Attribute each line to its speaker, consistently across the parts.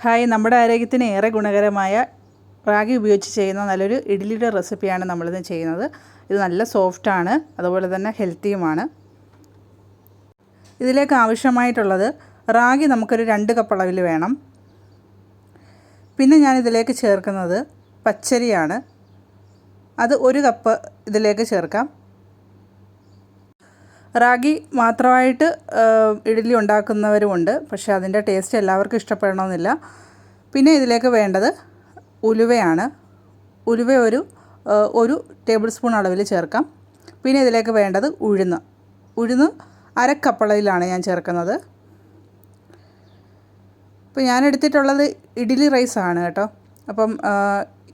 Speaker 1: Hi, നമ്മുടെ ആരോഗ്യത്തിന് ഏറെ ഗുണകരമായ റാഗി ഉപയോഗിച്ച് ചെയ്യുന്ന നല്ലൊരു ഇഡ്ഡലിയുടെ റെസിപ്പിയാണ് നമ്മളിന്ന് ചെയ്യുന്നത്. ഇത് നല്ല സോഫ്റ്റാണ്, അതുപോലെ തന്നെ ഹെൽത്തിയുമാണ്. ഇതിലേക്ക് ആവശ്യമായിട്ടുള്ളത് റാഗി നമുക്കൊരു 2 കപ്പ് അളവിൽ വേണം. പിന്നെ ഞാൻ ഇതിലേക്ക് ചേർക്കുന്നത് പച്ചരിയാണ്. അത് 1 കപ്പ് ഇതിലേക്ക് ചേർക്കാം. റാഗി മാത്രമായിട്ട് ഇഡ്ഡലി ഉണ്ടാക്കുന്നവരുമുണ്ട്, പക്ഷേ അതിൻ്റെ ടേസ്റ്റ് എല്ലാവർക്കും ഇഷ്ടപ്പെടണമെന്നില്ല. പിന്നെ ഇതിലേക്ക് വേണ്ടത് ഉലുവയാണ്. ഉലുവ ഒരു ടേബിൾ സ്പൂൺ അളവിൽ ചേർക്കാം. പിന്നെ ഇതിലേക്ക് വേണ്ടത് ഉഴുന്ന് 1/2 കപ്പ് അളവിലാണ് ഞാൻ ചേർക്കുന്നത്. ഇപ്പോൾ ഞാൻ എടുത്തിട്ടുള്ളത് ഇഡ്ഡലി റൈസാണ് കേട്ടോ. അപ്പം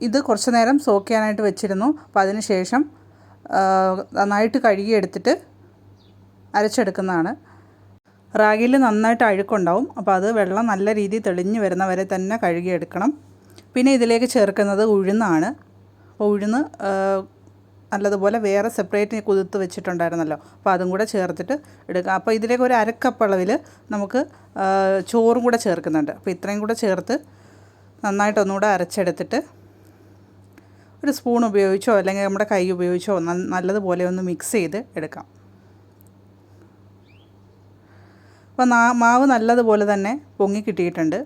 Speaker 1: ഇത് കുറച്ച് നേരം സോക്ക് ചെയ്യാനായിട്ട് വെച്ചിരുന്നു. അപ്പോൾ അതിന് ശേഷം നന്നായിട്ട് കഴുകിയെടുത്തിട്ട് അരച്ചെടുക്കുന്നതാണ്. റാഗിയിൽ നന്നായിട്ട് അഴുക്കുണ്ടാവും, അപ്പോൾ അത് വെള്ളം നല്ല രീതിയിൽ തെളിഞ്ഞ് വരുന്ന വരെ തന്നെ കഴുകിയെടുക്കണം. പിന്നെ ഇതിലേക്ക് ചേർക്കുന്നത് ഉഴുന്നാണ്. അപ്പോൾ ഉഴുന്ന് നല്ലതുപോലെ വേറെ സെപ്പറേറ്റ് കുതിർത്ത് വെച്ചിട്ടുണ്ടായിരുന്നല്ലോ, അപ്പോൾ അതും കൂടെ ചേർത്തിട്ട് എടുക്കുക. അപ്പോൾ ഇതിലേക്ക് ഒരു 1/2 കപ്പ് അളവിൽ നമുക്ക് ചോറും കൂടെ ചേർക്കുന്നുണ്ട്. അപ്പോൾ ഇത്രയും കൂടെ ചേർത്ത് നന്നായിട്ട് ഒന്നുകൂടെ അരച്ചെടുത്തിട്ട് ഒരു സ്പൂൺ ഉപയോഗിച്ചോ അല്ലെങ്കിൽ നമ്മുടെ കൈ ഉപയോഗിച്ചോ നല്ലതുപോലെ ഒന്ന് മിക്സ് ചെയ്ത് എടുക്കാം. അപ്പോൾ മാവ് നല്ലതുപോലെ തന്നെ പൊങ്ങി കിട്ടിയിട്ടുണ്ട്.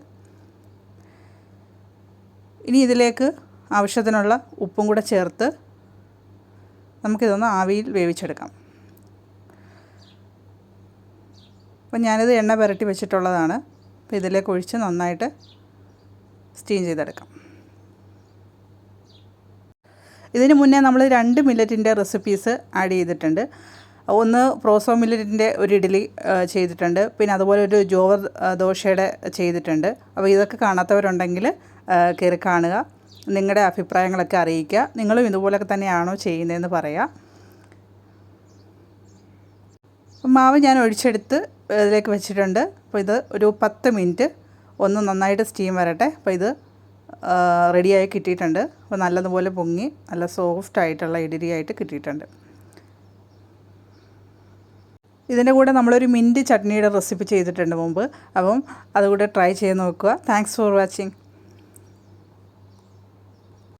Speaker 1: ഇനി ഇതിലേക്ക് ആവശ്യത്തിനുള്ള ഉപ്പും കൂടെ ചേർത്ത് നമുക്കിതൊന്ന് ആവിയിൽ വേവിച്ചെടുക്കാം. അപ്പോൾ ഞാനിത് എണ്ണ പുരട്ടി വെച്ചിട്ടുള്ളതാണ്. അപ്പോൾ ഇതിലേക്ക് ഒഴിച്ച് നന്നായിട്ട് സ്റ്റീം ചെയ്തെടുക്കാം. ഇതിന് മുന്നേ നമ്മൾ 2 മില്ലറ്റിൻ്റെ റെസിപ്പീസ് ആഡ് ചെയ്തിട്ടുണ്ട്. ഒന്ന് പ്രോസോ മില്ലറ്റിൻ്റെ ഒരു ഇഡ്ഡലി ചെയ്തിട്ടുണ്ട്, പിന്നെ അതുപോലെ ഒരു ജോവർ ദോശയുടെ ചെയ്തിട്ടുണ്ട്. അപ്പോൾ ഇതൊക്കെ കാണാത്തവരുണ്ടെങ്കിൽ കയറി കാണുക, നിങ്ങളുടെ അഭിപ്രായങ്ങളൊക്കെ അറിയിക്കുക. നിങ്ങളും ഇതുപോലൊക്കെ തന്നെയാണോ ചെയ്യുന്നതെന്ന് പറയുക. മാവ് ഞാൻ ഒഴിച്ചെടുത്ത് ഇതിലേക്ക് വെച്ചിട്ടുണ്ട്. അപ്പോൾ ഇത് ഒരു 10 മിനിറ്റ് ഒന്ന് നന്നായിട്ട് സ്റ്റീം വരട്ടെ. അപ്പോൾ ഇത് റെഡിയായി കിട്ടിയിട്ടുണ്ട്. അപ്പോൾ നല്ലതുപോലെ പൊങ്ങി നല്ല സോഫ്റ്റായിട്ടുള്ള ഇഡ്ഡലി ആയിട്ട് കിട്ടിയിട്ടുണ്ട്. ഇതിൻ്റെ കൂടെ നമ്മളൊരു മിൻറ്റ് ചട്നിയുടെ റെസിപ്പി ചെയ്തിട്ടുണ്ട് മുമ്പ്, അപ്പം അതുകൂടെ ട്രൈ ചെയ്ത് നോക്കുക. Thanks for watching.